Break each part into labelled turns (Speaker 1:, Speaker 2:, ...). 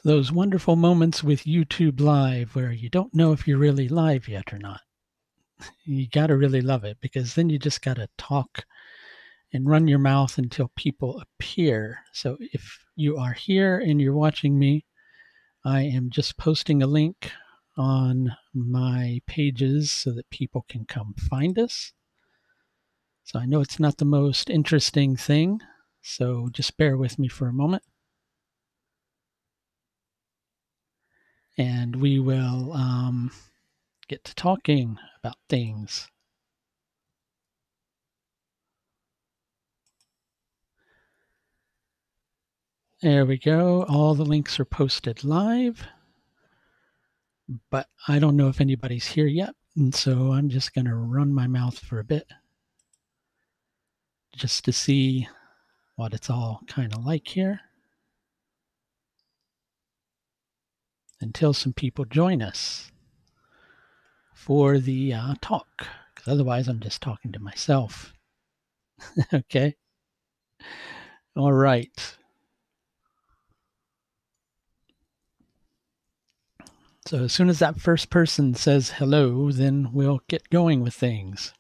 Speaker 1: Those wonderful moments with YouTube Live where you don't know if you're really live yet or not. You got to really love it because then you just got to talk and run your mouth until people appear. So if you are here and you're watching me, I am just posting a link on my pages so that people can come find us. So I know it's not the most interesting thing, so just bear with me for a moment. And we will get to talking about things. There we go. All the links are posted live, but I don't know if anybody's here yet. And so I'm just going to run my mouth for a bit just to see what it's all kind of like here until some people join us for the talk, because otherwise I'm just talking to myself. Okay. All right. So as soon as that first person says hello, then we'll get going with things.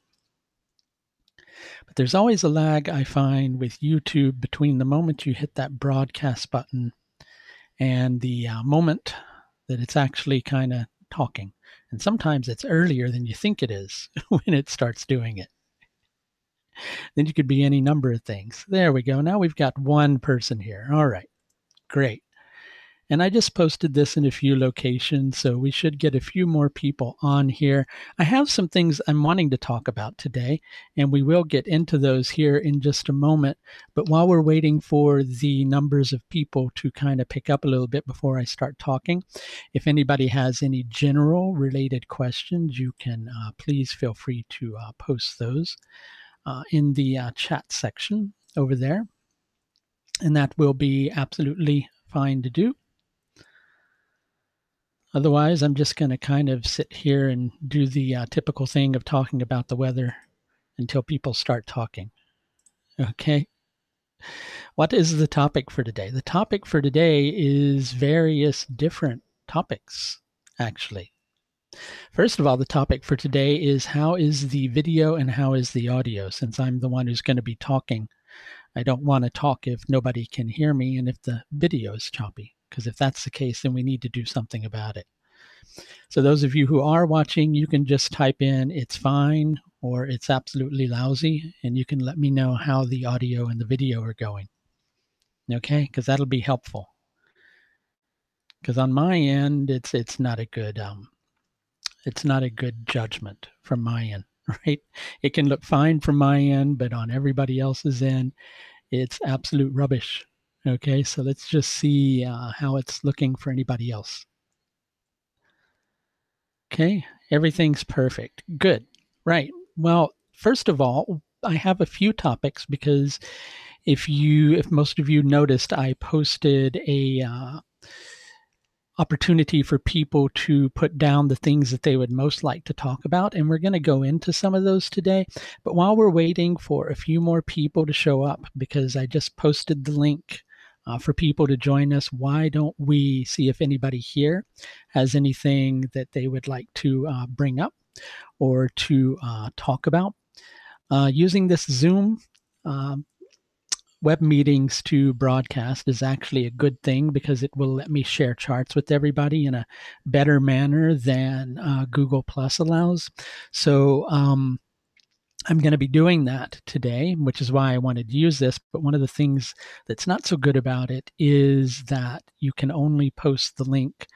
Speaker 1: But there's always a lag, I find, with YouTube between the moment you hit that broadcast button and the moment that it's actually kind of talking. And sometimes it's earlier than you think it is when it starts doing it. Then you could be any number of things. There we go. Now we've got one person here. All right, great. And I just posted this in a few locations, so we should get a few more people on here. I have some things I'm wanting to talk about today, and we will get into those here in just a moment. But while we're waiting for the numbers of people to kind of pick up a little bit before I start talking, if anybody has any general related questions, you can please feel free to post those in the chat section over there. And that will be absolutely fine to do. Otherwise, I'm just going to kind of sit here and do the typical thing of talking about the weather until people start talking. Okay. What is the topic for today? The topic for today is various different topics, actually. First of all, the topic for today is how is the video and how is the audio? Since I'm the one who's going to be talking, I don't want to talk if nobody can hear me and if the video is choppy, because if that's the case, then we need to do something about it. So those of you who are watching, you can just type in it's fine or it's absolutely lousy, and you can let me know how the audio and the video are going. Okay, because that'll be helpful. Because on my end, it's not a good judgment from my end, right? It can look fine from my end, but on everybody else's end, it's absolute rubbish. Okay, so let's just see how it's looking for anybody else. Okay, everything's perfect. Good. Right. Well, first of all, I have a few topics because if most of you noticed, I posted a opportunity for people to put down the things that they would most like to talk about, and we're going to go into some of those today. But while we're waiting for a few more people to show up, because I just posted the link for people to join us, why don't we see if anybody here has anything that they would like to bring up or to talk about. Using this Zoom web meetings to broadcast is actually a good thing because it will let me share charts with everybody in a better manner than Google Plus allows. So I'm going to be doing that today, which is why I wanted to use this. But one of the things that's not so good about it is that you can only post the link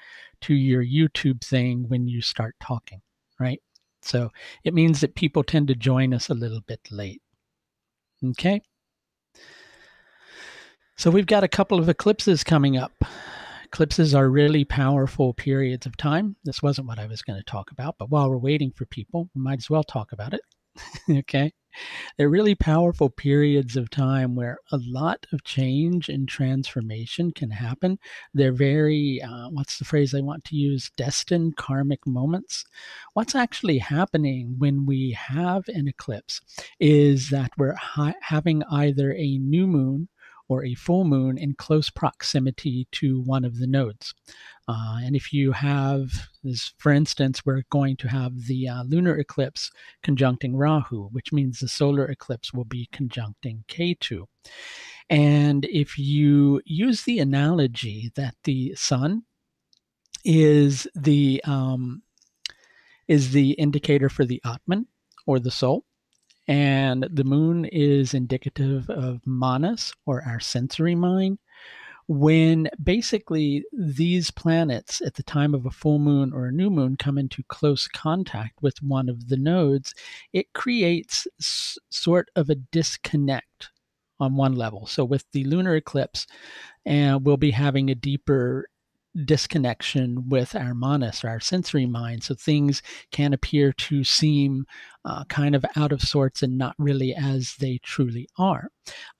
Speaker 1: to your YouTube thing when you start talking, right? So it means that people tend to join us a little bit late. Okay. So we've got a couple of eclipses coming up. Eclipses are really powerful periods of time. This wasn't what I was going to talk about, but while we're waiting for people, we might as well talk about it. Okay. They're really powerful periods of time where a lot of change and transformation can happen. They're very, what's the phrase I want to use? Destined karmic moments. What's actually happening when we have an eclipse is that we're having either a new moon or a full moon in close proximity to one of the nodes. And if you have, as for instance, we're going to have the lunar eclipse conjuncting Rahu, which means the solar eclipse will be conjuncting Ketu. And if you use the analogy that the sun is the indicator for the Atman, or the soul, and the moon is indicative of manas, or our sensory mind, when basically these planets at the time of a full moon or a new moon come into close contact with one of the nodes, it creates sort of a disconnect on one level. So with the lunar eclipse, and we'll be having a deeper disconnection with our manas, or our sensory mind. So things can appear to seem kind of out of sorts and not really as they truly are.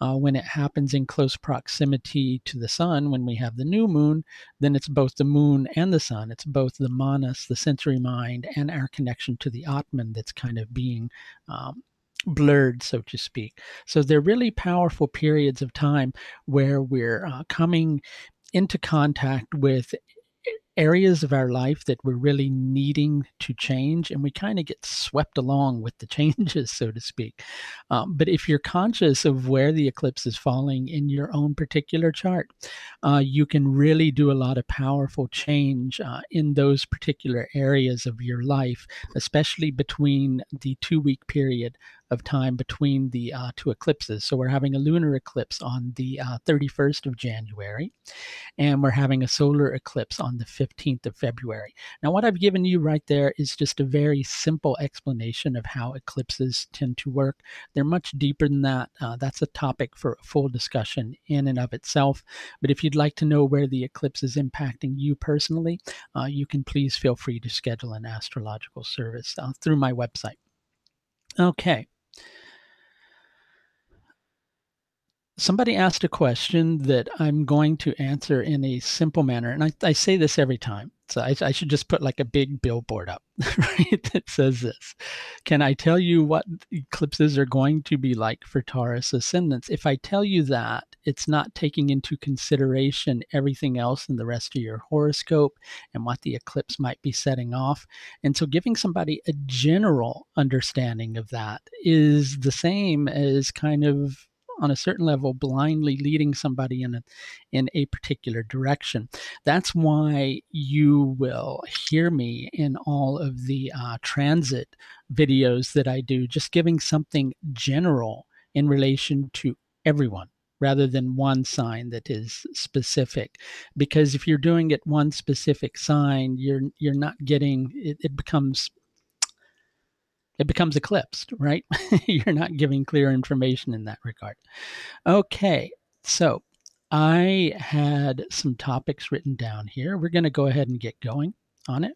Speaker 1: When it happens in close proximity to the sun, when we have the new moon, then it's both the moon and the sun. It's both the manas, the sensory mind, and our connection to the Atman that's kind of being blurred, so to speak. So they're really powerful periods of time where we're coming into contact with areas of our life that we're really needing to change, and we kind of get swept along with the changes, so to speak. But if you're conscious of where the eclipse is falling in your own particular chart, you can really do a lot of powerful change in those particular areas of your life, especially between the 2-week period of time between the two eclipses. So we're having a lunar eclipse on the 31st of January, and we're having a solar eclipse on the 15th of February. Now, what I've given you right there is just a very simple explanation of how eclipses tend to work. They're much deeper than that. That's a topic for a full discussion in and of itself. But if you'd like to know where the eclipse is impacting you personally, you can please feel free to schedule an astrological service through my website. Okay. Somebody asked a question that I'm going to answer in a simple manner. And I say this every time. So I should just put like a big billboard up, right, that says this. Can I tell you what eclipses are going to be like for Taurus ascendants? If I tell you that, it's not taking into consideration everything else in the rest of your horoscope and what the eclipse might be setting off. And so giving somebody a general understanding of that is the same as kind of, on a certain level, blindly leading somebody in a particular direction. That's why you will hear me in all of the transit videos that I do, just giving something general in relation to everyone, rather than one sign that is specific. Because if you're doing it one specific sign, you're not getting it. It becomes eclipsed, right? You're not giving clear information in that regard. Okay, so I had some topics written down here. We're going to go ahead and get going on it.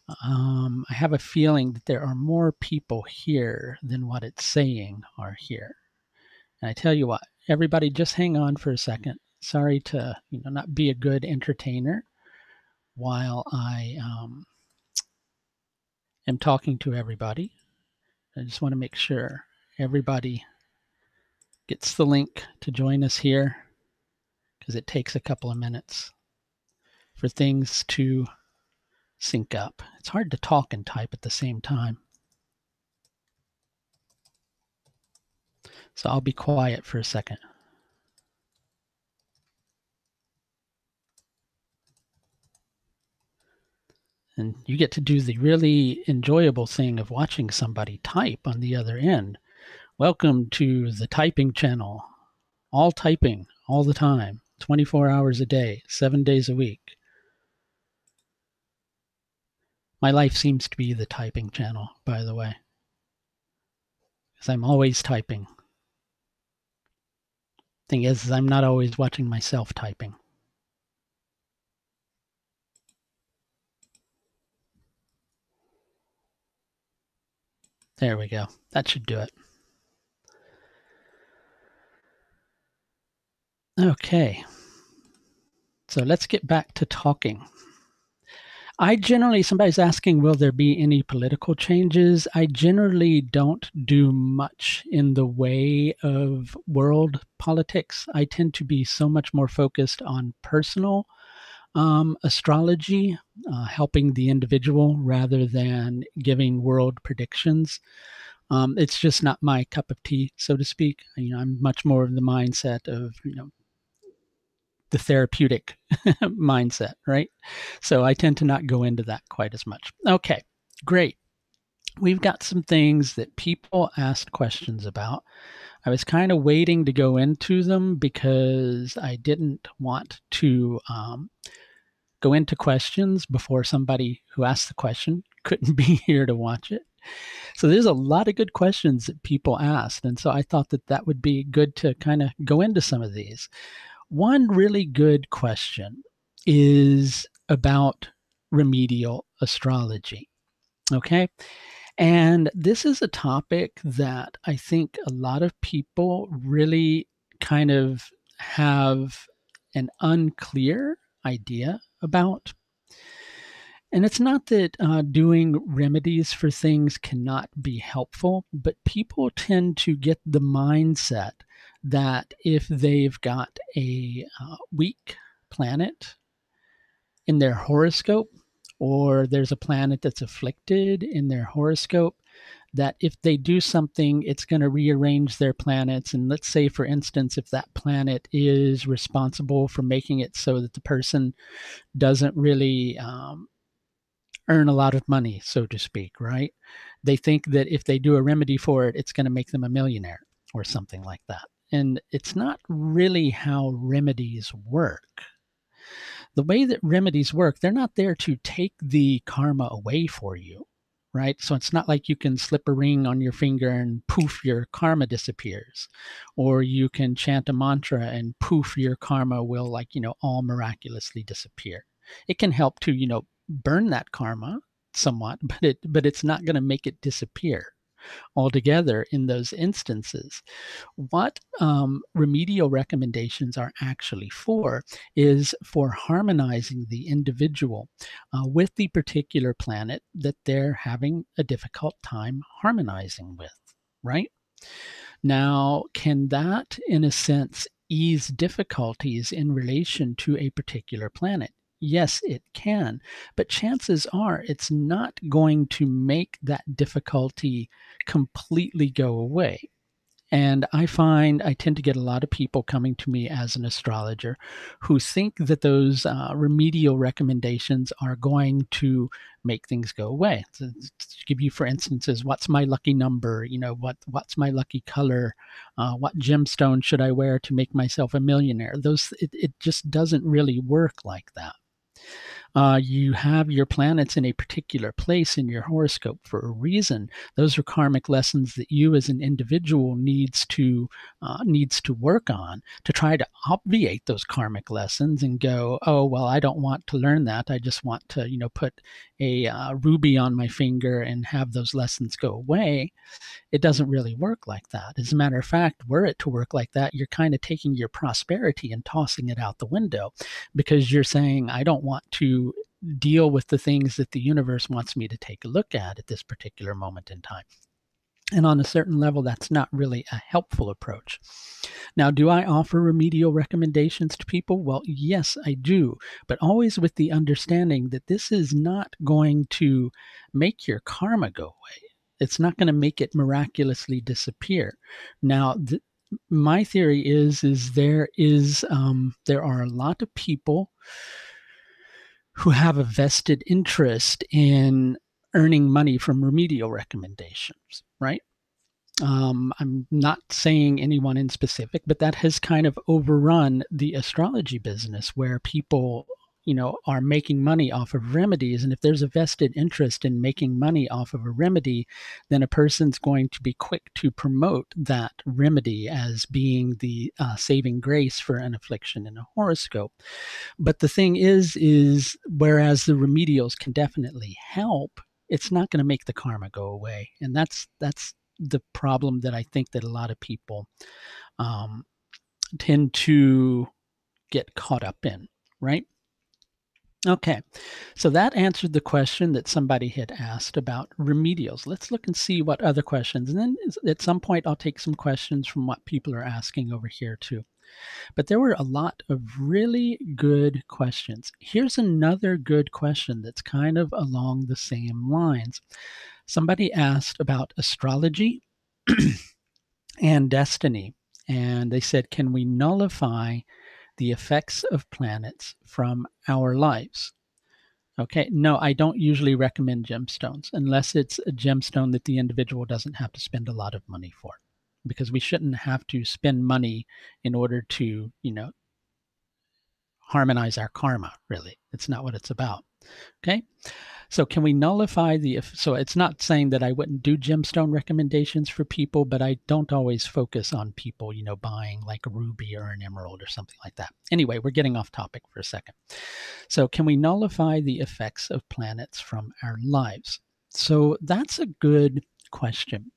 Speaker 1: I have a feeling that there are more people here than what it's saying are here. And I tell you what, everybody just hang on for a second. Sorry to not be a good entertainer while I am talking to everybody. I just want to make sure everybody gets the link to join us here, because it takes a couple of minutes for things to sync up. It's hard to talk and type at the same time. So I'll be quiet for a second. And you get to do the really enjoyable thing of watching somebody type on the other end. Welcome to the typing channel. All typing, all the time, 24 hours a day, 7 days a week. My life seems to be the typing channel, by the way, because I'm always typing. Thing is, I'm not always watching myself typing. There we go. That should do it. Okay. So let's get back to talking. I generally, somebody's asking, will there be any political changes? I generally don't do much in the way of world politics. I tend to be so much more focused on personal astrology, helping the individual rather than giving world predictions. It's just not my cup of tea, so to speak. I'm much more of the mindset of, the therapeutic mindset, right? So I tend to not go into that quite as much. Okay, great. We've got some things that people asked questions about. I was kind of waiting to go into them because I didn't want to go into questions before somebody who asked the question couldn't be here to watch it. So there's a lot of good questions that people asked. And so I thought that that would be good to kind of go into some of these. One really good question is about remedial astrology. Okay. And this is a topic that I think a lot of people really kind of have an unclear idea about. And it's not that doing remedies for things cannot be helpful, but people tend to get the mindset that if they've got a weak planet in their horoscope, or there's a planet that's afflicted in their horoscope, that if they do something, it's going to rearrange their planets. And let's say, for instance, if that planet is responsible for making it so that the person doesn't really earn a lot of money, so to speak, right? They think that if they do a remedy for it, it's going to make them a millionaire or something like that. And it's not really how remedies work. The way that remedies work, they're not there to take the karma away for you, right? So it's not like you can slip a ring on your finger and poof, your karma disappears. Or you can chant a mantra and poof, your karma will, like, all miraculously disappear. It can help to, burn that karma somewhat, but it's not going to make it disappear altogether in those instances. What remedial recommendations are actually for is for harmonizing the individual with the particular planet that they're having a difficult time harmonizing with, right? Now, can that, in a sense, ease difficulties in relation to a particular planet? Yes, it can, but chances are it's not going to make that difficulty completely go away. And I find I tend to get a lot of people coming to me as an astrologer who think that those remedial recommendations are going to make things go away. So, to give you, for instances, what's my lucky number? What's my lucky color? What gemstone should I wear to make myself a millionaire? It just doesn't really work like that. You have your planets in a particular place in your horoscope for a reason. Those are karmic lessons that you as an individual needs to work on to try to obviate those karmic lessons and go, oh well, I don't want to learn that. I just want to put a ruby on my finger and have those lessons go away. It doesn't really work like that. As a matter of fact, were it to work like that, you're kind of taking your prosperity and tossing it out the window, because you're saying, I don't want to deal with the things that the universe wants me to take a look at this particular moment in time. And on a certain level, that's not really a helpful approach. Now, do I offer remedial recommendations to people? Well, yes, I do, but always with the understanding that this is not going to make your karma go away. It's not going to make it miraculously disappear. Now, my theory is there are a lot of people who have a vested interest in earning money from remedial recommendations, right? I'm not saying anyone in specific, but that has kind of overrun the astrology business, where people, are making money off of remedies. And if there's a vested interest in making money off of a remedy, then a person's going to be quick to promote that remedy as being the saving grace for an affliction in a horoscope. But the thing is whereas the remedials can definitely help, it's not going to make the karma go away. And that's the problem that I think that a lot of people tend to get caught up in, right? Okay, so that answered the question that somebody had asked about remedials. Let's look and see what other questions, and then at some point I'll take some questions from what people are asking over here too. But there were a lot of really good questions. Here's another good question that's kind of along the same lines. Somebody asked about astrology and destiny, and they said, can we nullify the effects of planets from our lives? Okay, no, I don't usually recommend gemstones unless it's a gemstone that the individual doesn't have to spend a lot of money for, because we shouldn't have to spend money in order to, harmonize our karma, really. It's not what it's about. Okay, so can we nullify so it's not saying that I wouldn't do gemstone recommendations for people, but I don't always focus on people, buying like a ruby or an emerald or something like that. Anyway, we're getting off topic for a second. So can we nullify the effects of planets from our lives? So that's a good question.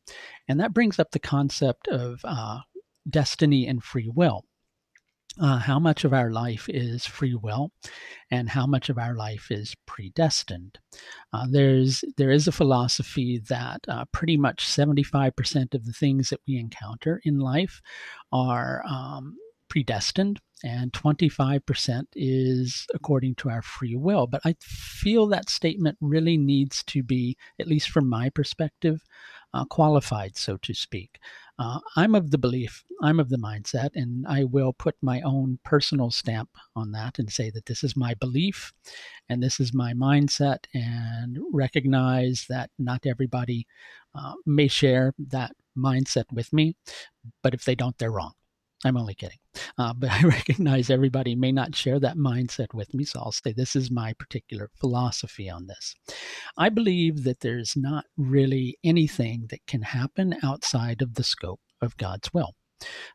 Speaker 1: And that brings up the concept of destiny and free will. How much of our life is free will and how much of our life is predestined? There is a philosophy that pretty much 75% of the things that we encounter in life are predestined, and 25% is according to our free will. But I feel that statement really needs to be, at least from my perspective, qualified, so to speak. I'm of the belief, I'm of the mindset, and I will put my own personal stamp on that and say that this is my belief and this is my mindset, and recognize that not everybody may share that mindset with me, but if they don't, they're wrong. I'm only kidding. But I recognize everybody may not share that mindset with me, so I'll say this is my particular philosophy on this. I believe that there's not really anything that can happen outside of the scope of God's will.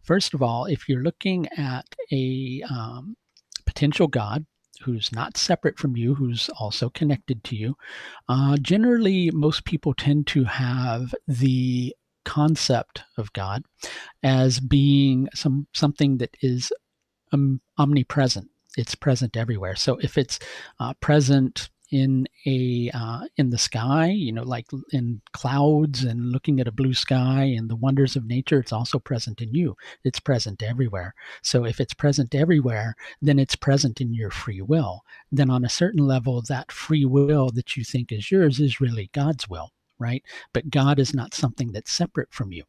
Speaker 1: First of all, if you're looking at a potential God who's not separate from you, who's also connected to you, generally most people tend to have the concept of God as being something that is omnipresent. It's present everywhere. So if it's present in the sky, like in clouds and looking at a blue sky and the wonders of nature, it's also present in you. It's present everywhere. So if it's present everywhere, then it's present in your free will. Then on a certain level, that free will that you think is yours is really God's will, right? But God is not something that's separate from you.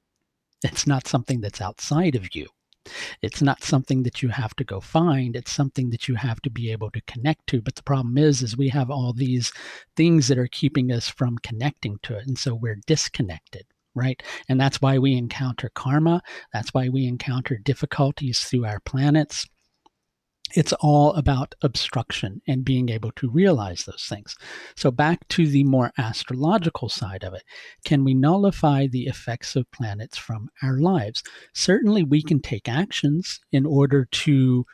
Speaker 1: It's not something that's outside of you. It's not something that you have to go find. It's something that you have to be able to connect to. But the problem is we have all these things that are keeping us from connecting to it. And so we're disconnected, right? And that's why we encounter karma. That's why we encounter difficulties through our planets. It's all about obstruction and being able to realize those things. So back to the more astrological side of it, can we nullify the effects of planets from our lives? Certainly we can take actions in order to,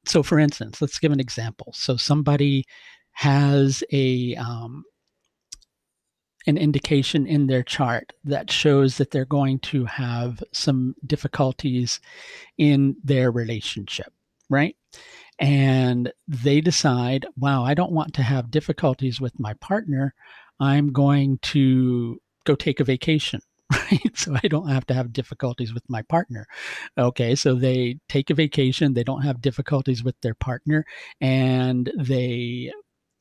Speaker 1: so for instance, let's give an example. So somebody has an indication in their chart that shows that they're going to have some difficulties in their relationship, right? And they decide, wow, I don't want to have difficulties with my partner. I'm going to go take a vacation, right? So I don't have to have difficulties with my partner. Okay, so they take a vacation, they don't have difficulties with their partner, and they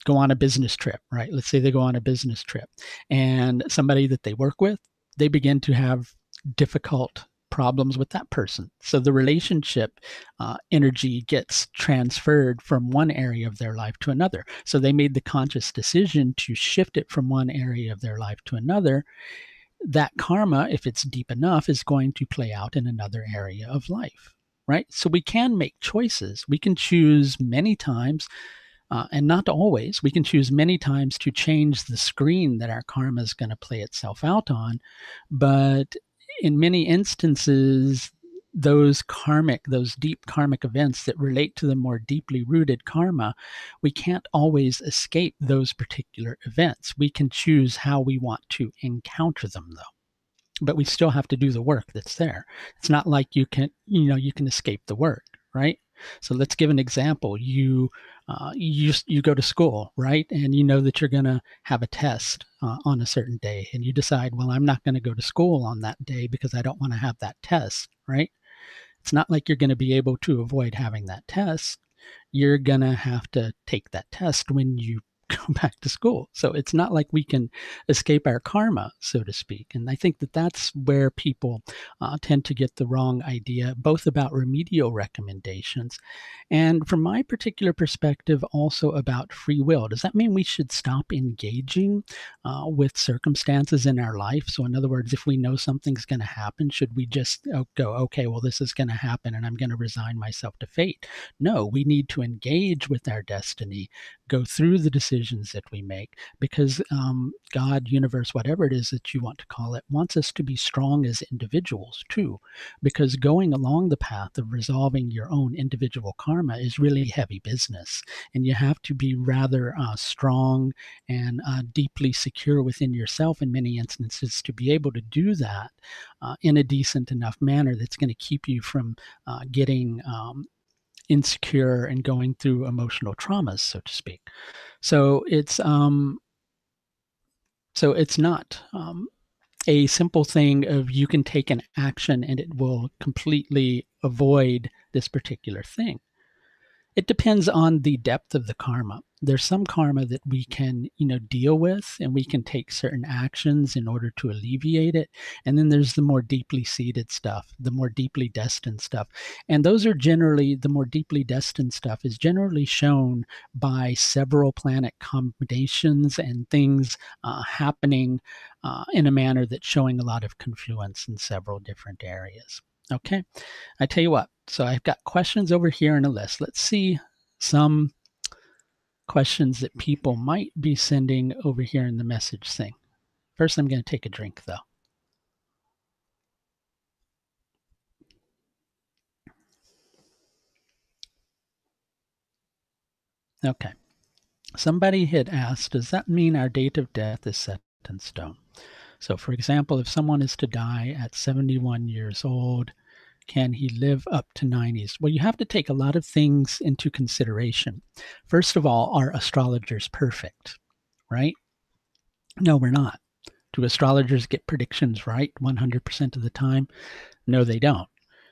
Speaker 1: go on a business trip, right? Let's say they go on a business trip, and somebody that they work with, they begin to have difficult problems with that person. So the relationship energy gets transferred from one area of their life to another. So they made the conscious decision to shift it from one area of their life to another. That karma, if it's deep enough, is going to play out in another area of life, right? So we can make choices. We can choose many times, and not always. We can choose many times to change the screen that our karma is going to play itself out on. But in many instances, those deep karmic events that relate to the more deeply rooted karma, we can't always escape those particular events. We can choose how we want to encounter them, though. But we still have to do the work that's there. It's not like you can escape the work, right? So let's give an example. You go to school, right? And you know that you're going to have a test on a certain day, and you decide, well, I'm not going to go to school on that day because I don't want to have that test, right? It's not like you're going to be able to avoid having that test. You're going to have to take that test when you go back to school. So it's not like we can escape our karma, so to speak. And I think that that's where people tend to get the wrong idea, both about remedial recommendations and from my particular perspective, also about free will. Does that mean we should stop engaging with circumstances in our life? So, in other words, if we know something's going to happen, should we just go, okay, well, this is going to happen and I'm going to resign myself to fate? No, we need to engage with our destiny, go through the decisions that we make, because God, universe, whatever it is that you want to call it, wants us to be strong as individuals too, because going along the path of resolving your own individual karma is really heavy business. And you have to be rather strong and deeply secure within yourself in many instances to be able to do that in a decent enough manner that's going to keep you from getting insecure and going through emotional traumas, so to speak. So it's not a simple thing of you can take an action and it will completely avoid this particular thing. It depends on the depth of the karma. There's some karma that we can, deal with, and we can take certain actions in order to alleviate it. And then there's the more deeply seated stuff, the more deeply destined stuff. And those are generally, the more deeply destined stuff is generally shown by several planet combinations and things happening in a manner that's showing a lot of confluence in several different areas. Okay. I tell you what, so I've got questions over here in a list. Let's see some questions that people might be sending over here in the message thing. First, I'm going to take a drink, though. Okay. Somebody had asked, does that mean our date of death is set in stone? So, for example, if someone is to die at 71 years old, can he live up to 90s? Well, you have to take a lot of things into consideration. First of all, are astrologers perfect, right? No, we're not. Do astrologers get predictions right 100% of the time? No, they don't.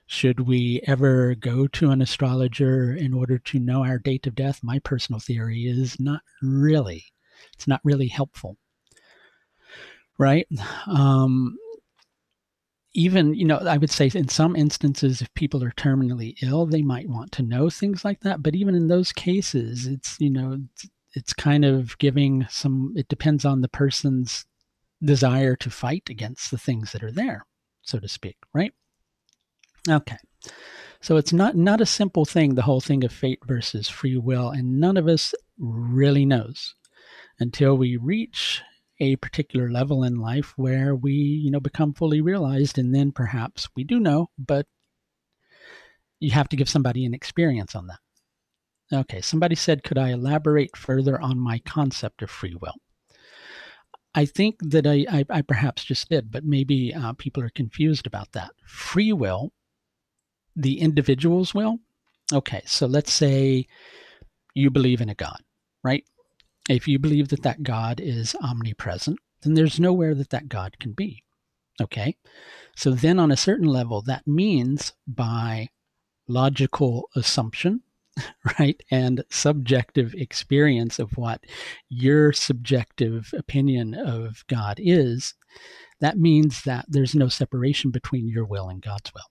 Speaker 1: Should we ever go to an astrologer in order to know our date of death? My personal theory is not really. It's not really helpful, right? Even, I would say in some instances, if people are terminally ill, they might want to know things like that. But even in those cases, it's kind of giving some, it depends on the person's desire to fight against the things that are there, so to speak, right? Okay. So it's not a simple thing, the whole thing of fate versus free will, and none of us really knows until we reach a particular level in life where we, become fully realized, and then perhaps we do know, but you have to give somebody an experience on that. Okay, somebody said, could I elaborate further on my concept of free will? I think that I perhaps just did, but maybe people are confused about that. Free will, the individual's will. Okay, so let's say you believe in a God, right? If you believe that that God is omnipresent, then there's nowhere that that God can be. Okay, so then on a certain level, that means by logical assumption, right, and subjective experience of what your subjective opinion of God is, that means that there's no separation between your will and God's will.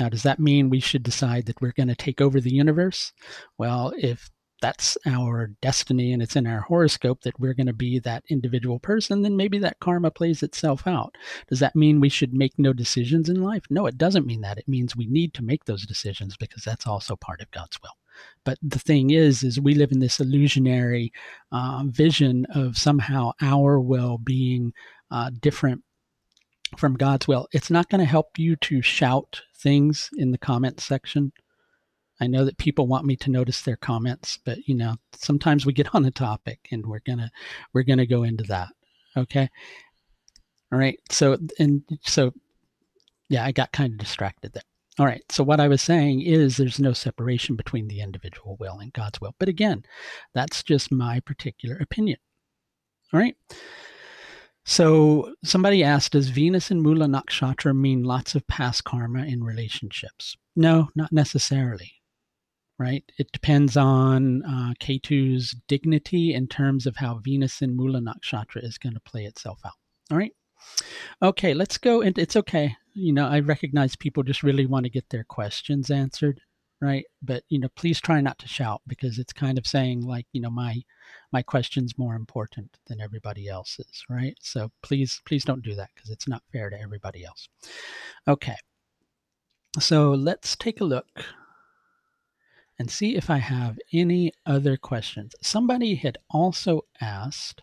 Speaker 1: Now, does that mean we should decide that we're going to take over the universe? Well, if that's our destiny and it's in our horoscope that we're going to be that individual person, then maybe that karma plays itself out. Does that mean we should make no decisions in life? No, it doesn't mean that. It means we need to make those decisions because that's also part of God's will. But the thing is we live in this illusionary vision of somehow our will being different from God's will. It's not going to help you to shout things in the comment section. I know that people want me to notice their comments, but sometimes we get on a topic and we're gonna go into that. Okay. All right. So yeah, I got kind of distracted there. All right. So what I was saying is there's no separation between the individual will and God's will. But again, that's just my particular opinion. All right. So somebody asked, does Venus in Mula Nakshatra mean lots of past karma in relationships? No, not necessarily. Right? It depends on Ketu's dignity in terms of how Venus in Mula Nakshatra is going to play itself out. All right. Okay, let's go. And it's okay. I recognize people just really want to get their questions answered, right? But please try not to shout, because it's kind of saying like, my question's more important than everybody else's, right? So please don't do that, because it's not fair to everybody else. Okay. So let's take a look and see if I have any other questions. Somebody had also asked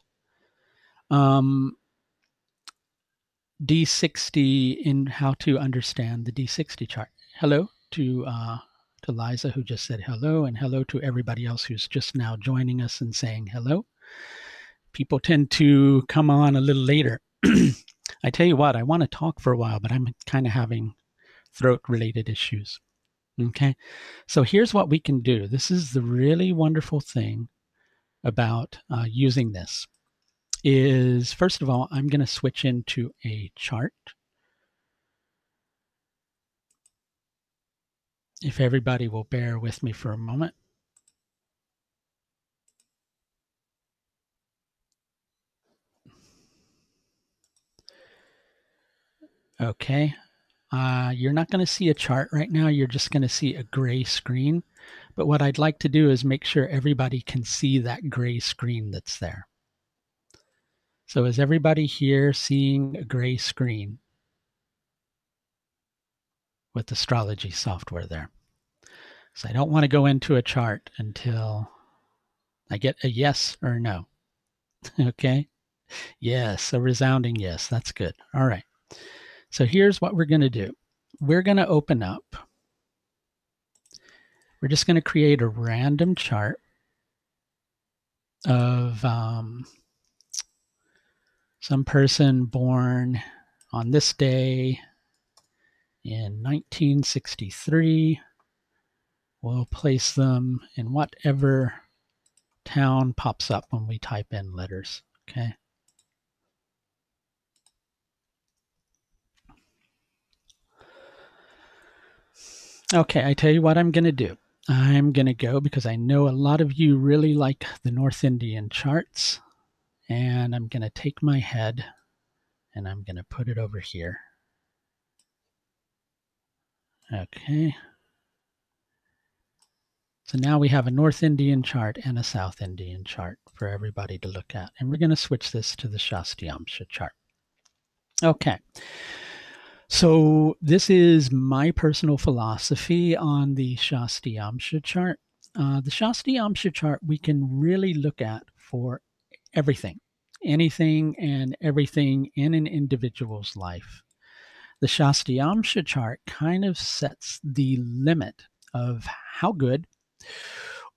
Speaker 1: D60 in how to understand the D60 chart. Hello to Liza, who just said hello, and hello to everybody else who's just now joining us and saying hello. People tend to come on a little later. I tell you what, I want to talk for a while, but I'm kind of having throat-related issues. Okay, so here's what we can do. This is the really wonderful thing about using this. Is first of all, I'm going to switch into a chart. If everybody will bear with me for a moment. Okay. You're not going to see a chart right now. You're just going to see a gray screen. But what I'd like to do is make sure everybody can see that gray screen that's there. So is everybody here seeing a gray screen with Astrology software there? So I don't want to go into a chart until I get a yes or no. Okay. Yes, a resounding yes. That's good. All right. So here's what we're going to do. We're going to open up. We're just going to create a random chart of some person born on this day in 1963. We'll place them in whatever town pops up when we type in letters. Okay. Okay, I tell you what I'm going to do. I'm going to go, because I know a lot of you really like the North Indian charts, and I'm going to take my head and I'm going to put it over here. Okay. So now we have a North Indian chart and a South Indian chart for everybody to look at. And we're going to switch this to the Shasti Yamcha chart. Okay. So this is my personal philosophy on the Shasti Yamcha chart. The Shasti Yamcha chart we can really look at for everything, anything and everything in an individual's life. The Shasti Yamcha chart kind of sets the limit of how good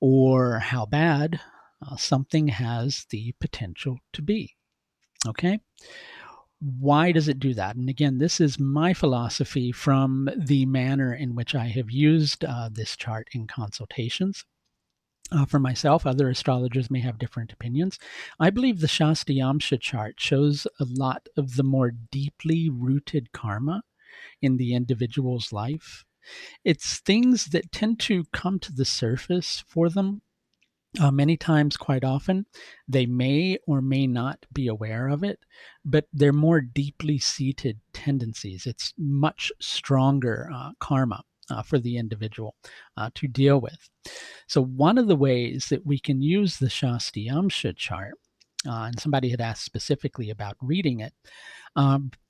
Speaker 1: or how bad something has the potential to be. Okay. Why does it do that? And again, this is my philosophy from the manner in which I have used this chart in consultations. For myself, other astrologers may have different opinions. I believe the Shasti Yamcha chart shows a lot of the more deeply rooted karma in the individual's life. It's things that tend to come to the surface for them. Many times, quite often, they may or may not be aware of it, but they're more deeply seated tendencies. It's much stronger karma for the individual to deal with. So one of the ways that we can use the Shasti Yamcha chart, and somebody had asked specifically about reading it,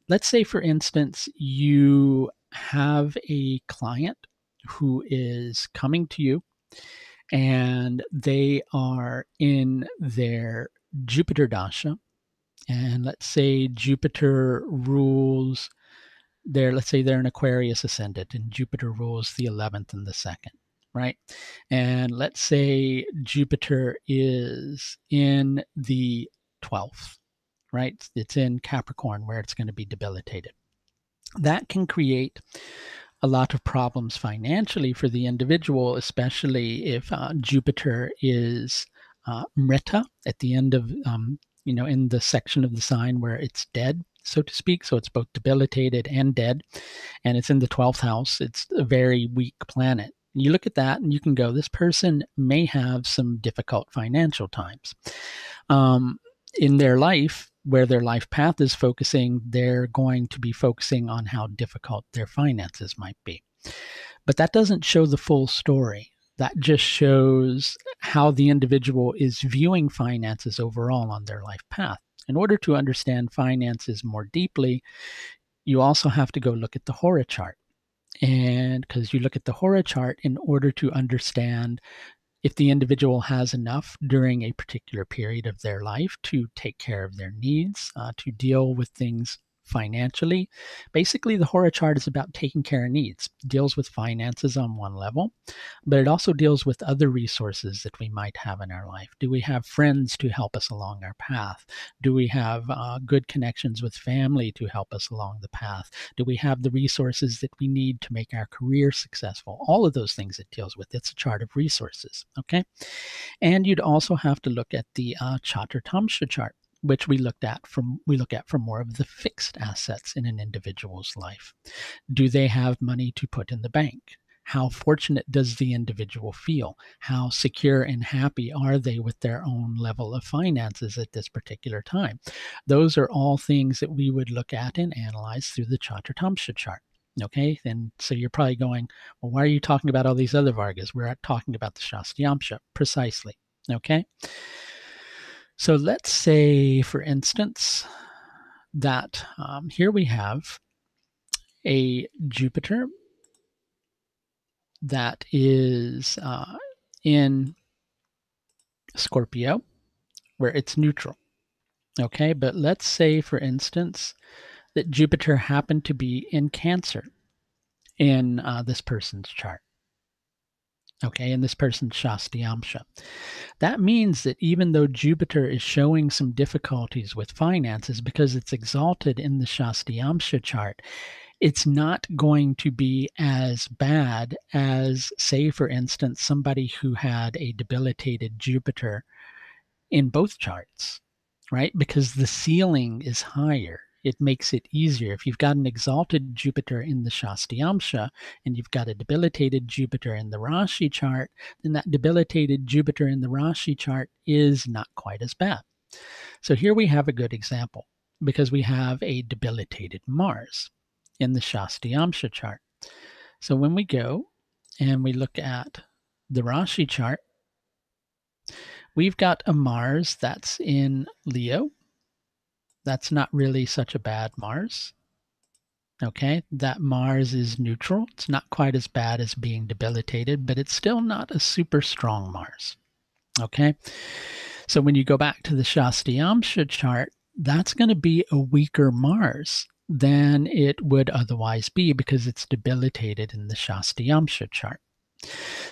Speaker 1: let's say, for instance, you have a client who is coming to you and they are in their Jupiter dasha. And let's say Jupiter rules let's say they're an Aquarius ascendant and Jupiter rules the 11th and the 2nd, right? And let's say Jupiter is in the 12th, right? It's in Capricorn, where it's going to be debilitated. That can create a lot of problems financially for the individual, especially if Jupiter is Mrita at the end of, in the section of the sign where it's dead, so to speak. So it's both debilitated and dead, and it's in the 12th house. It's a very weak planet. You look at that and you can go, this person may have some difficult financial times. In their life, where their life path is focusing, they're going to be focusing on how difficult their finances might be. But that doesn't show the full story. That just shows how the individual is viewing finances overall on their life path. In order to understand finances more deeply, you also have to go look at the Hora chart. And because you look at the Hora chart in order to understand if the individual has enough during a particular period of their life to take care of their needs, to deal with things financially. Basically, the Hora chart is about taking care of needs. It deals with finances on one level, but it also deals with other resources that we might have in our life. Do we have friends to help us along our path? Do we have good connections with family to help us along the path? Do we have the resources that we need to make our career successful? All of those things it deals with. It's a chart of resources, okay? And you'd also have to look at the Chaturtamsha chart, which we look at for more of the fixed assets in an individual's life. Do they have money to put in the bank? How fortunate does the individual feel? How secure and happy are they with their own level of finances at this particular time? Those are all things that we would look at and analyze through the Chaturtamsha chart. Okay, and so you're probably going, well, why are you talking about all these other Vargas? We're talking about the Shasti. Precisely. Okay. So let's say, for instance, that here we have a Jupiter that is in Scorpio, where it's neutral. Okay, but let's say, for instance, that Jupiter happened to be in Cancer in this person's chart. Okay, in this person's Shasti. That means that even though Jupiter is showing some difficulties with finances because it's exalted in the Shasti chart, it's not going to be as bad as, say, for instance, somebody who had a debilitated Jupiter in both charts, right? Because the ceiling is higher. It makes it easier. If you've got an exalted Jupiter in the Shasti and you've got a debilitated Jupiter in the Rashi chart, then that debilitated Jupiter in the Rashi chart is not quite as bad. So here we have a good example because we have a debilitated Mars in the Shasti chart. So when we go and we look at the Rashi chart, we've got a Mars that's in Leo. That's not really such a bad Mars. Okay, that Mars is neutral. It's not quite as bad as being debilitated, but it's still not a super strong Mars. Okay, so when you go back to the Shasti chart, that's going to be a weaker Mars than it would otherwise be because it's debilitated in the Shasti chart.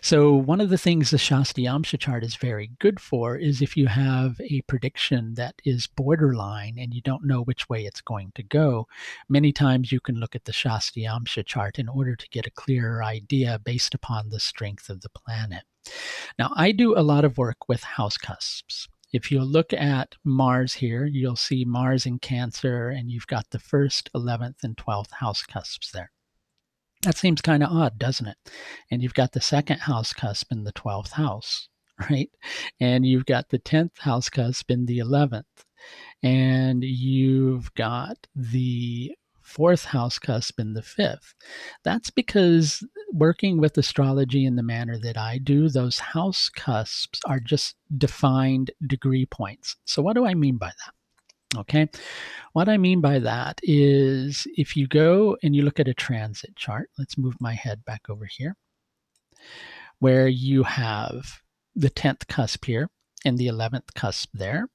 Speaker 1: So one of the things the Shasti chart is very good for is if you have a prediction that is borderline and you don't know which way it's going to go, many times you can look at the Shasti chart in order to get a clearer idea based upon the strength of the planet. Now, I do a lot of work with house cusps. If you look at Mars here, you'll see Mars in Cancer, and you've got the 1st, 11th, and 12th house cusps there. That seems kind of odd, doesn't it? And you've got the 2nd house cusp in the 12th house, right? And you've got the 10th house cusp in the 11th. And you've got the 4th house cusp in the 5th. That's because working with astrology in the manner that I do, those house cusps are just defined degree points. So what do I mean by that? Okay, what I mean by that is if you go and you look at a transit chart, let's move my head back over here, where you have the 10th cusp here and the 11th cusp there.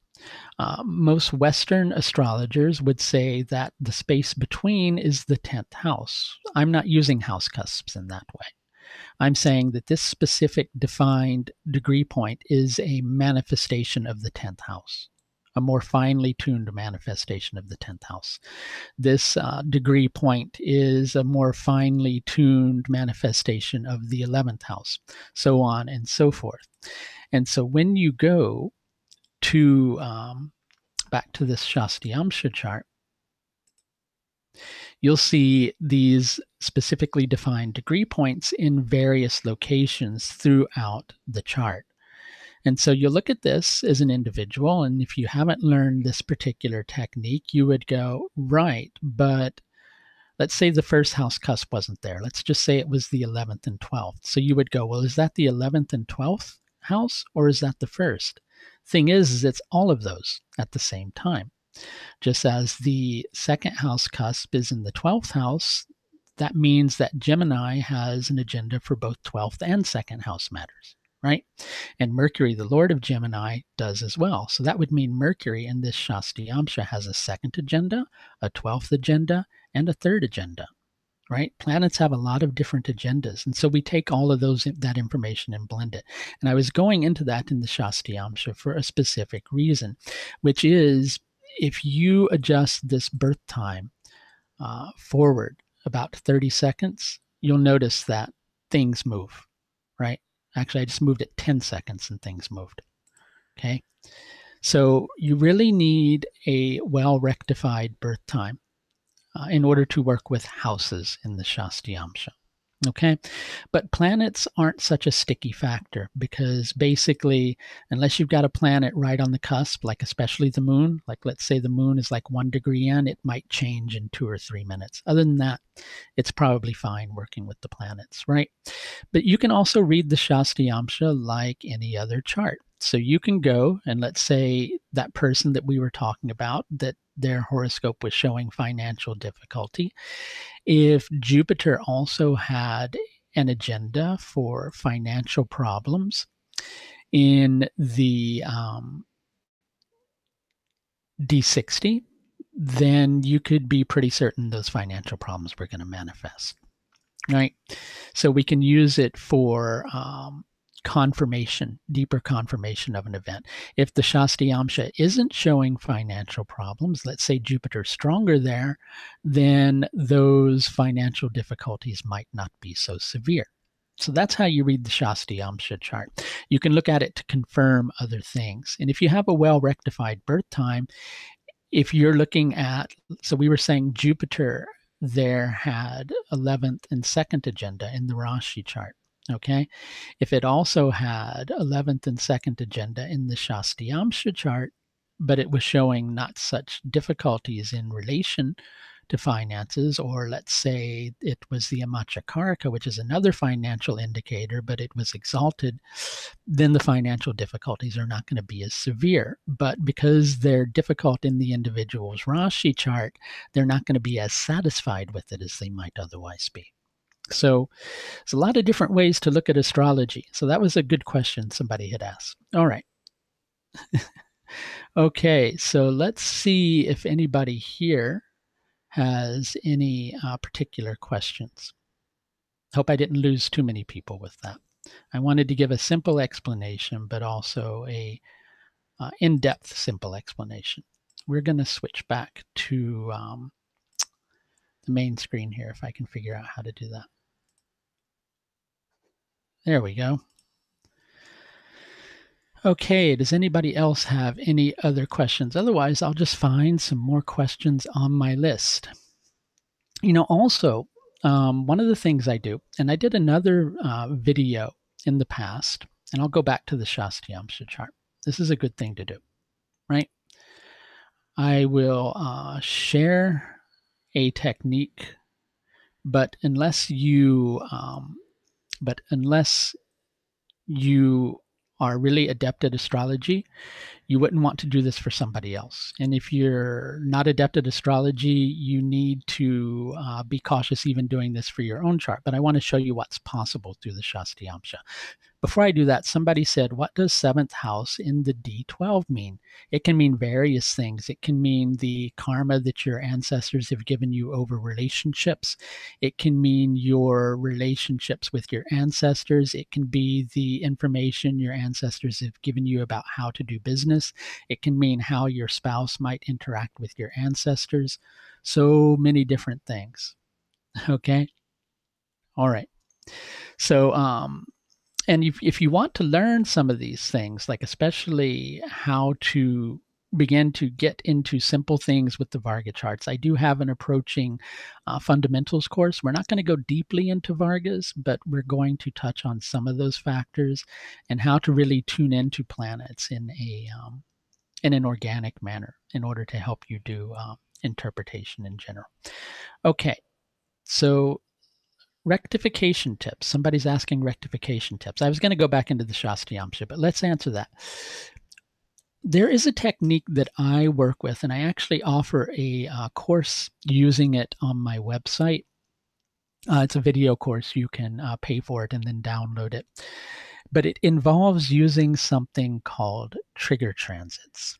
Speaker 1: Most Western astrologers would say that the space between is the 10th house. I'm not using house cusps in that way. I'm saying that this specific defined degree point is a manifestation of the 10th house. a more finely tuned manifestation of the 10th house. This degree point is a more finely tuned manifestation of the 11th house, so on and so forth. And so when you go to back to this Shasti chart, you'll see these specifically defined degree points in various locations throughout the chart. And so you look at this as an individual, and if you haven't learned this particular technique, you would go, right, but let's say the first house cusp wasn't there. Let's just say it was the 11th and 12th. So you would go, well, is that the 11th and 12th house, or is that the first? Thing is it's all of those at the same time. Just as the second house cusp is in the 12th house, that means that Gemini has an agenda for both 12th and second house matters, right? And Mercury, the Lord of Gemini, does as well. So that would mean Mercury in this Shasti has a second agenda, a 12th agenda, and a third agenda, right? Planets have a lot of different agendas. And so we take all of that information and blend it. And I was going into that in the Shasti for a specific reason, which is if you adjust this birth time forward about 30 seconds, you'll notice that things move, right? Actually, I just moved it 10 seconds and things moved. Okay. So you really need a well-rectified birth time in order to work with houses in the Shasti. Okay. But planets aren't such a sticky factor because basically, unless you've got a planet right on the cusp, like especially the moon, like let's say the moon is like 1 degree in, it might change in 2 or 3 minutes. Other than that, it's probably fine working with the planets, right? But you can also read the Shasti like any other chart. So you can go and let's say that person that we were talking about, that their horoscope was showing financial difficulty. If Jupiter also had an agenda for financial problems in the D60, then you could be pretty certain those financial problems were going to manifest, right? So we can use it for confirmation, deeper confirmation of an event. If the Shasti isn't showing financial problems, let's say Jupiter's stronger there, then those financial difficulties might not be so severe. So that's how you read the Shasti chart. You can look at it to confirm other things. And if you have a well-rectified birth time, if you're looking at, so we were saying Jupiter there had 11th and 2nd agenda in the Rashi chart. Okay. If it also had 11th and 2nd agenda in the Shasti chart, but it was showing not such difficulties in relation to finances, or let's say it was the Yamcha, which is another financial indicator, but it was exalted, then the financial difficulties are not going to be as severe. But because they're difficult in the individual's Rashi chart, they're not going to be as satisfied with it as they might otherwise be. So there's a lot of different ways to look at astrology. So that was a good question somebody had asked. All right. Okay, so let's see if anybody here has any particular questions. Hope I didn't lose too many people with that. I wanted to give a simple explanation, but also a in-depth simple explanation. We're going to switch back to the main screen here if I can figure out how to do that. There we go. Okay, does anybody else have any other questions? Otherwise, I'll just find some more questions on my list. You know, also, one of the things I do, and I did another video in the past, and I'll go back to the Shasti chart. This is a good thing to do, right? I will share a technique, but unless you are really adept at astrology, you wouldn't want to do this for somebody else. And if you're not adept at astrology, you need to be cautious even doing this for your own chart. But I want to show you what's possible through the Shasti. Before I do that, somebody said, what does 7th house in the D12 mean? It can mean various things. It can mean the karma that your ancestors have given you over relationships. It can mean your relationships with your ancestors. It can be the information your ancestors have given you about how to do business. business. It can mean how your spouse might interact with your ancestors. So many different things. Okay. All right. So, and if you want to learn some of these things, like especially how to begin to get into simple things with the Varga charts, I do have an approaching fundamentals course. We're not going to go deeply into Vargas, but we're going to touch on some of those factors and how to really tune into planets in an organic manner in order to help you do interpretation in general. Okay, so rectification tips. Somebody's asking rectification tips. I was going to go back into the shasti yamcha, but let's answer that. There is a technique that I work with, and I actually offer a course using it on my website. It's a video course. You can pay for it and then download it. But it involves using something called trigger transits.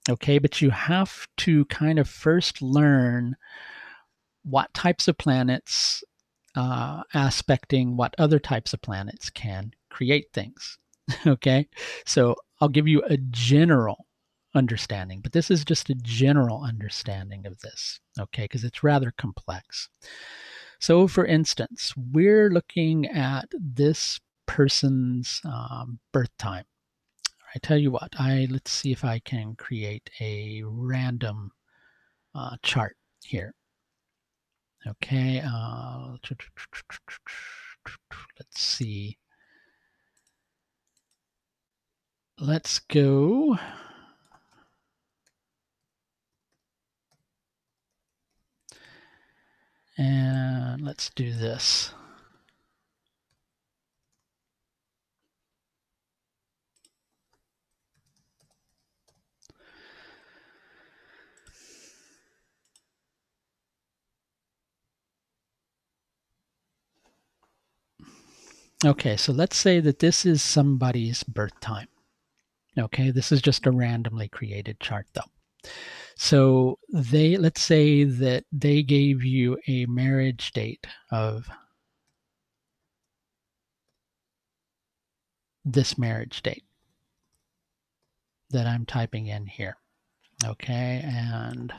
Speaker 1: Okay, but you have to kind of first learn what types of planets aspecting what other types of planets can create things. Okay, so I'll give you a general understanding, but this is just a general understanding of this, okay, because it's rather complex. So, for instance, we're looking at this person's birth time. I tell you what, let's see if I can create a random chart here. Okay, let's see. Let's go. And let's do this. Okay, so let's say that this is somebody's birth time. Okay, this is just a randomly created chart though. So let's say that they gave you a marriage date of this marriage date that I'm typing in here. Okay, and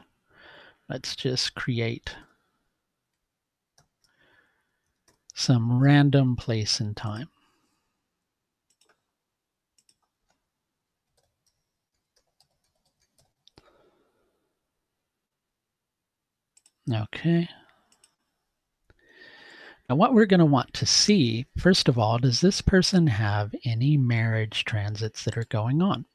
Speaker 1: let's just create some random place and time. Okay. Now, what we're going to want to see, first of all, does this person have any marriage transits that are going on?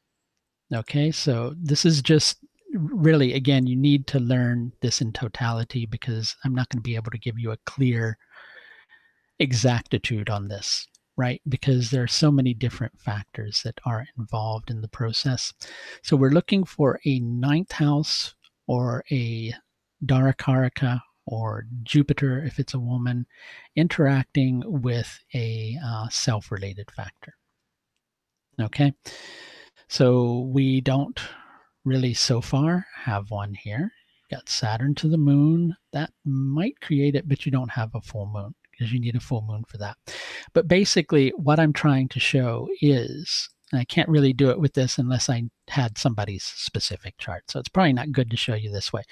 Speaker 1: Okay, so this is just really, again, you need to learn this in totality because I'm not going to be able to give you a clear exactitude on this, right? Because there are so many different factors that are involved in the process. So we're looking for a ninth house or a Darakaraka or Jupiter, if it's a woman, interacting with a self-related factor. Okay, so we don't really so far have one here. You've got Saturn to the moon. That might create it, but you don't have a full moon because you need a full moon for that. But basically, what I'm trying to show is, and I can't really do it with this unless I had somebody's specific chart. So it's probably not good to show you this way.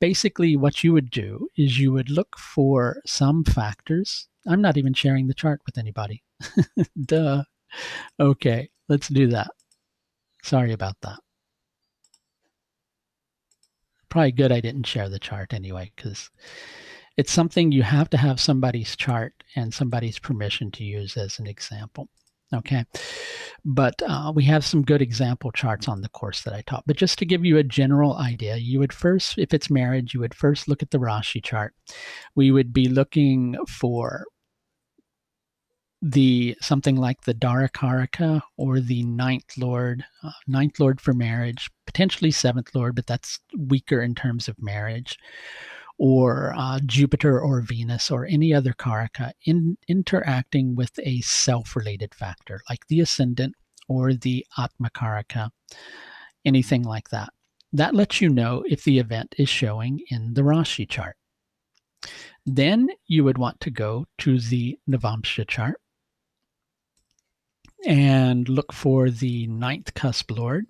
Speaker 1: Basically, what you would do is you would look for some factors. I'm not even sharing the chart with anybody. Duh. Okay, let's do that. Sorry about that. Probably good I didn't share the chart anyway, because it's something you have to have somebody's chart and somebody's permission to use as an example. Okay, but we have some good example charts on the course that I taught. But just to give you a general idea, you would first, if it's marriage, you would first look at the Rashi chart. We would be looking for something like the Darakaraka or the ninth lord for marriage, potentially seventh lord, but that's weaker in terms of marriage, or Jupiter or Venus or any other karaka interacting with a self-related factor like the ascendant or the Atma karaka, anything like that. That lets you know if the event is showing in the Rashi chart. Then you would want to go to the Navamsha chart and look for the ninth cusp lord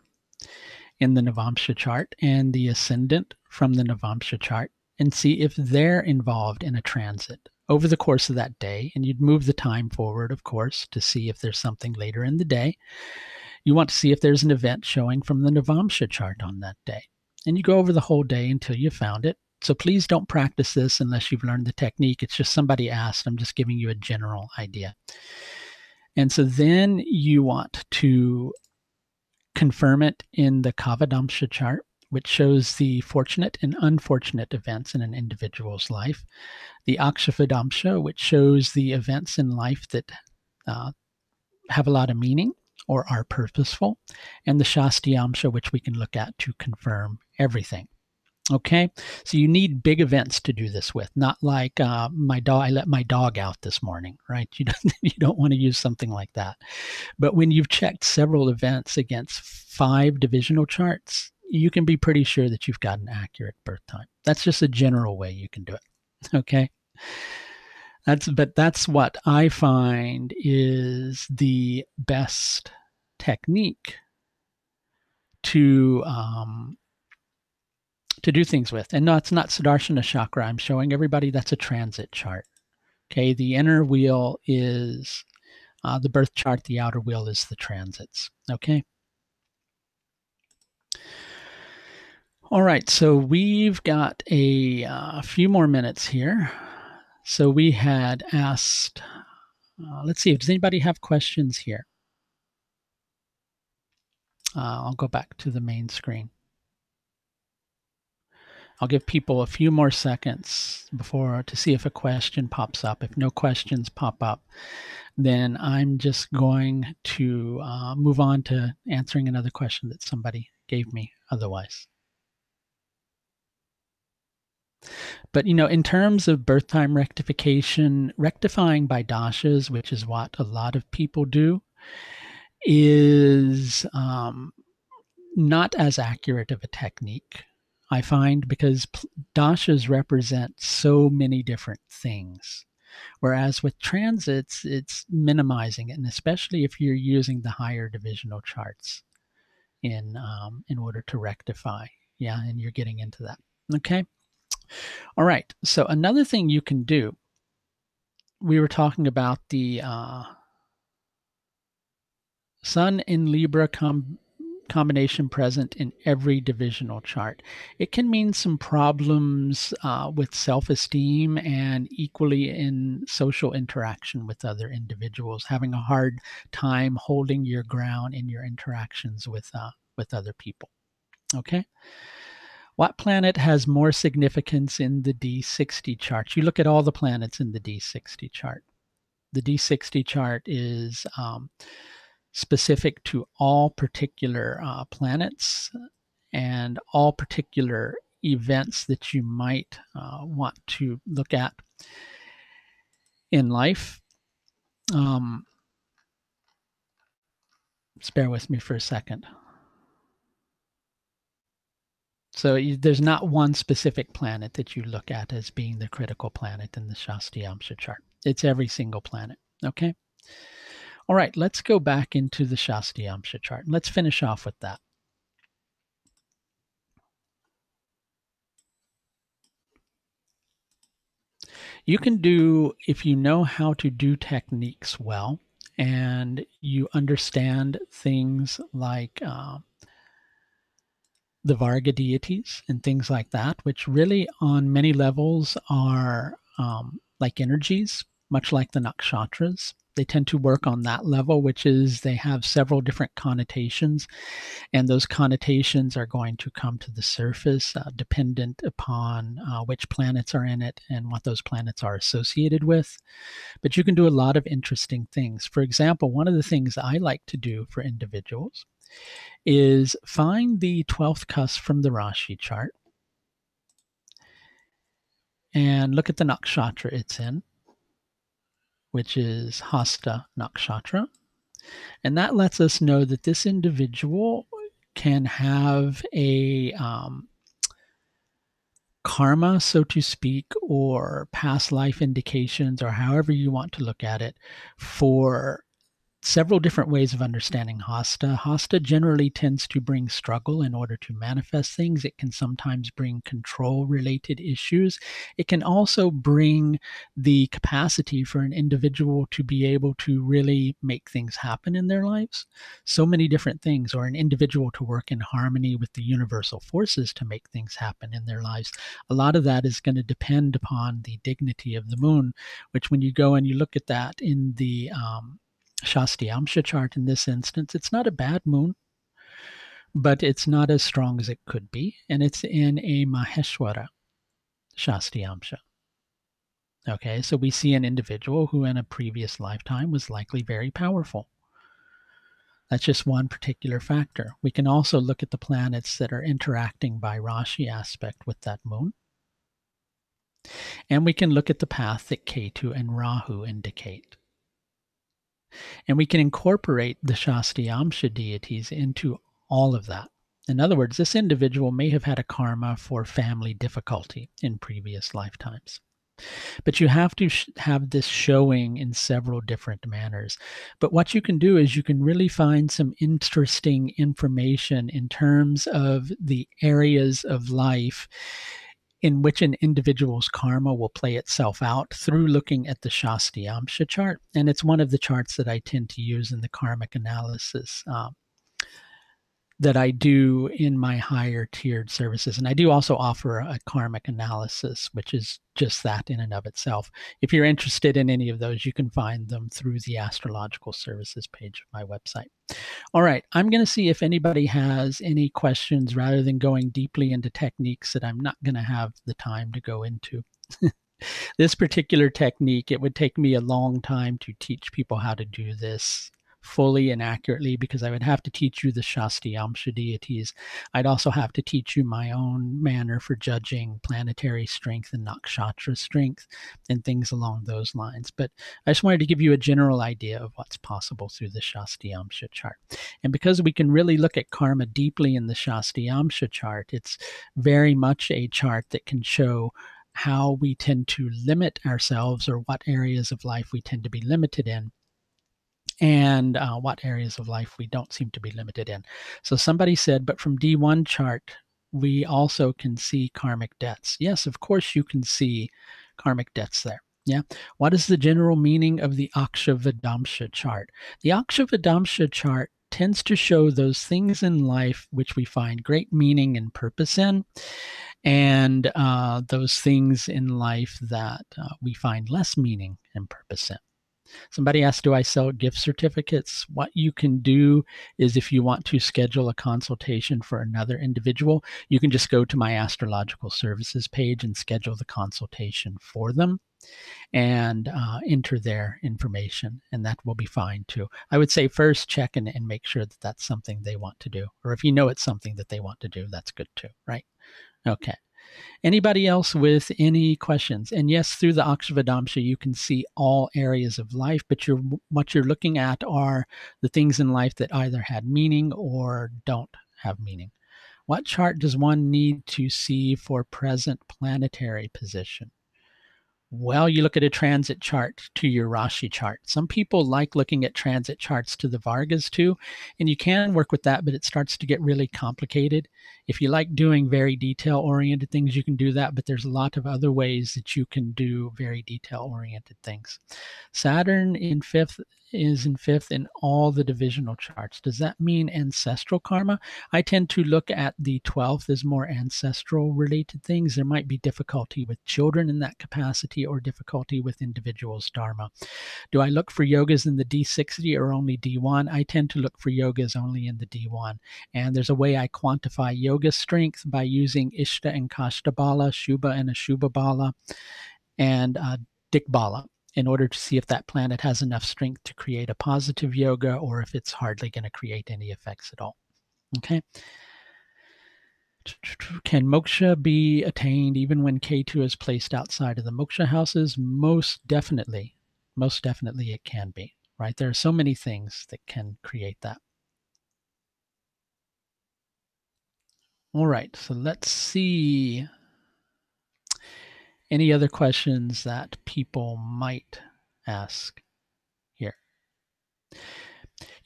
Speaker 1: in the Navamsha chart and the ascendant from the Navamsha chart and see if they're involved in a transit over the course of that day. And you'd move the time forward, of course, to see if there's something later in the day. You want to see if there's an event showing from the Navamsha chart on that day. And you go over the whole day until you found it. So please don't practice this unless you've learned the technique. It's just somebody asked. I'm just giving you a general idea. And so then you want to confirm it in the Kavadamsha chart, which shows the fortunate and unfortunate events in an individual's life. The Akshafadamsha, which shows the events in life that have a lot of meaning or are purposeful. And the Shastiyamsha, which we can look at to confirm everything. Okay, so you need big events to do this with, not like my dog. I let my dog out this morning, right? You don't want to use something like that. But when you've checked several events against 5 divisional charts, you can be pretty sure that you've got an accurate birth time. That's just a general way you can do it. Okay, that's what I find is the best technique to do things with. And no, it's not Sudarshana chakra. I'm showing everybody that's a transit chart. Okay, the inner wheel is the birth chart. The outer wheel is the transits. Okay. All right, so we've got a few more minutes here. So we had asked, let's see, does anybody have questions here? I'll go back to the main screen. I'll give people a few more seconds before to see if a question pops up. If no questions pop up, then I'm just going to move on to answering another question that somebody gave me otherwise. But, in terms of birth time rectification, rectifying by dashas, which is what a lot of people do, is not as accurate of a technique, I find, because dashas represent so many different things. Whereas with transits, it's minimizing it, and especially if you're using the higher divisional charts in order to rectify. Yeah, and you're getting into that. Okay. All right. So another thing you can do, we were talking about the Sun in Libra combination present in every divisional chart. It can mean some problems with self-esteem and equally in social interaction with other individuals, having a hard time holding your ground in your interactions with other people. Okay. What planet has more significance in the D60 chart? You look at all the planets in the D60 chart. The D60 chart is specific to all particular planets and all particular events that you might want to look at in life. Just bear with me for a second. So there's not one specific planet that you look at as being the critical planet in the Shastiyamsha chart. It's every single planet. Okay. All right, let's go back into the Shastiyamsha chart. Let's finish off with that. You can do, if you know how to do techniques well, and you understand things like the Varga deities and things like that, which really on many levels are like energies, much like the nakshatras. They tend to work on that level, which is they have several different connotations, and those connotations are going to come to the surface dependent upon which planets are in it and what those planets are associated with. But you can do a lot of interesting things. For example, one of the things I like to do for individuals is find the 12th cusp from the Rashi chart and look at the nakshatra it's in, which is Hasta nakshatra. And that lets us know that this individual can have a karma, so to speak, or past life indications, or however you want to look at it, for several different ways of understanding Hasta. Hasta generally tends to bring struggle in order to manifest things. It can sometimes bring control related issues. It can also bring the capacity for an individual to be able to really make things happen in their lives. So many different things, or an individual to work in harmony with the universal forces to make things happen in their lives. A lot of that is going to depend upon the dignity of the moon, which when you go and you look at that in the Shasti Amsha chart in this instance, it's not a bad moon, but it's not as strong as it could be. And it's in a Maheshwara Shasti Amsha. Okay, so we see an individual who in a previous lifetime was likely very powerful. That's just one particular factor. We can also look at the planets that are interacting by Rashi aspect with that moon. And we can look at the path that Ketu and Rahu indicate. And we can incorporate the Shasti Amsha deities into all of that. In other words, this individual may have had a karma for family difficulty in previous lifetimes. But you have to have this showing in several different manners. But what you can do is you can really find some interesting information in terms of the areas of life in which an individual's karma will play itself out through looking at the Shasti Amsha chart. And it's one of the charts that I tend to use in the karmic analysis that I do in my higher tiered services. And I do also offer a karmic analysis, which is just that in and of itself. If you're interested in any of those, you can find them through the Astrological Services page of my website. All right, I'm going to see if anybody has any questions rather than going deeply into techniques that I'm not going to have the time to go into. This particular technique, it would take me a long time to teach people how to do this fully and accurately, because I would have to teach you the Shasti Amsha deities. I'd also have to teach you my own manner for judging planetary strength and nakshatra strength and things along those lines. But I just wanted to give you a general idea of what's possible through the Shasti Amsha chart. And because we can really look at karma deeply in the Shasti Amsha chart, it's very much a chart that can show how we tend to limit ourselves, or what areas of life we tend to be limited in, and what areas of life we don't seem to be limited in. So somebody said, but from D1 chart, we also can see karmic debts. Yes, of course you can see karmic debts there. Yeah. What is the general meaning of the Akshavadamsha chart? The Akshavadamsha chart tends to show those things in life which we find great meaning and purpose in, and those things in life that we find less meaning and purpose in. Somebody asked, do I sell gift certificates? What you can do is, if you want to schedule a consultation for another individual, you can just go to my Astrological Services page and schedule the consultation for them, and enter their information, and that will be fine too. I would say first check and make sure that that's something they want to do. Or if you know it's something that they want to do, that's good too, right? Okay. Anybody else with any questions? And yes, through the Akshavadamsha, you can see all areas of life, but what you're looking at are the things in life that either had meaning or don't have meaning. What chart does one need to see for present planetary position? Well, you look at a transit chart to your Rashi chart. Some people like looking at transit charts to the Vargas too, and you can work with that, but it starts to get really complicated. If you like doing very detail-oriented things, you can do that, but there's a lot of other ways that you can do very detail-oriented things. Saturn is in fifth in all the divisional charts. Does that mean ancestral karma? I tend to look at the 12th as more ancestral related things. There might be difficulty with children in that capacity, or difficulty with individuals' dharma. Do I look for yogas in the D60 or only D1? I tend to look for yogas only in the D1. And there's a way I quantify yoga strength by using Ishta and Kashta Bala, Shubha and Ashubha Bala, and Dikbala, in order to see if that planet has enough strength to create a positive yoga, or if it's hardly going to create any effects at all. Okay. Can moksha be attained even when K2 is placed outside of the moksha houses? Most definitely. Most definitely it can be, right? There are so many things that can create that. All right, so let's see any other questions that people might ask here.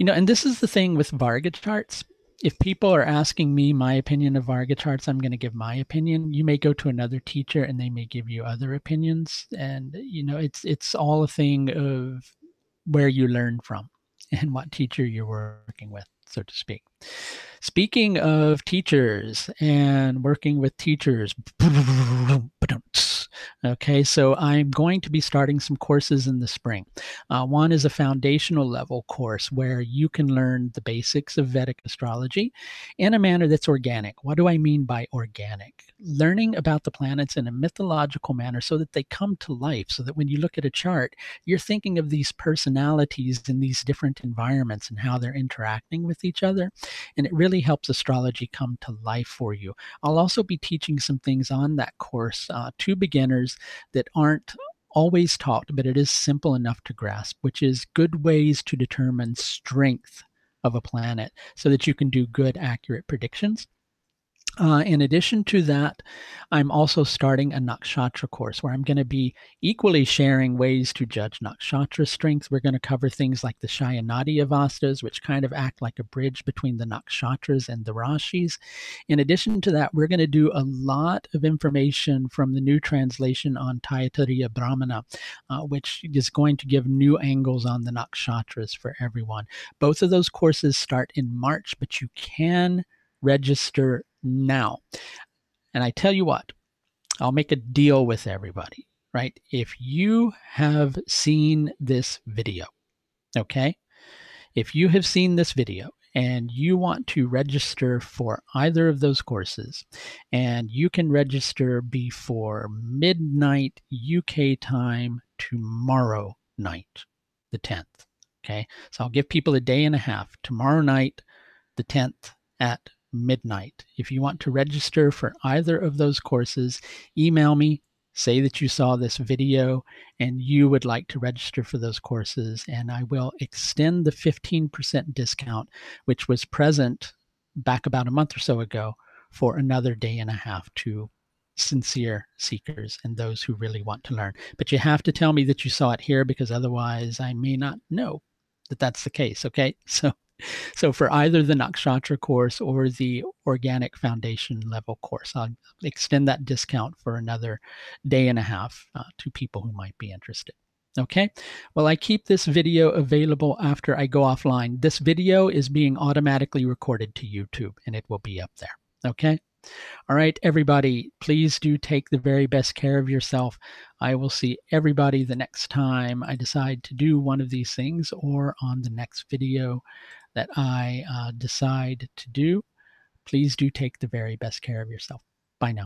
Speaker 1: And this is the thing with Varga charts. If people are asking me my opinion of Varga charts, I'm going to give my opinion. You may go to another teacher and they may give you other opinions. And, it's all a thing of where you learn from and what teacher you're working with, so to speak. Speaking of teachers and working with teachers, okay, so I'm going to be starting some courses in the spring. One is a foundational level course where you can learn the basics of Vedic astrology in a manner that's organic. What do I mean by organic? Learning about the planets in a mythological manner so that they come to life, so that when you look at a chart, you're thinking of these personalities in these different environments and how they're interacting with each other. And it really helps astrology come to life for you. I'll also be teaching some things on that course to beginners that aren't always taught, but it is simple enough to grasp, which is good ways to determine strength of a planet so that you can do good, accurate predictions. In addition to that, I'm also starting a nakshatra course where I'm going to be equally sharing ways to judge nakshatra strength. We're going to cover things like the Shayanadi avastas, which kind of act like a bridge between the nakshatras and the rashis. In addition to that, we're going to do a lot of information from the new translation on Taittiriya Brahmana, which is going to give new angles on the nakshatras for everyone. Both of those courses start in March, but you can register now. And I tell you what, I'll make a deal with everybody, right? If you have seen this video, okay? If you have seen this video and you want to register for either of those courses, and you can register before midnight UK time tomorrow night, the 10th, okay? So I'll give people a day and a half. Tomorrow night, the 10th at midnight. If you want to register for either of those courses, email me, say that you saw this video and you would like to register for those courses, and I will extend the 15% discount, which was present back about a month or so ago, for another day and a half to sincere seekers and those who really want to learn. But you have to tell me that you saw it here, because otherwise I may not know that that's the case. Okay. So for either the nakshatra course or the organic foundation level course, I'll extend that discount for another day and a half to people who might be interested. Okay, well, I keep this video available after I go offline. This video is being automatically recorded to YouTube and it will be up there. Okay. All right, everybody, please do take the very best care of yourself. I will see everybody the next time I decide to do one of these things, or on the next video that I decide to do. Please do take the very best care of yourself. Bye now.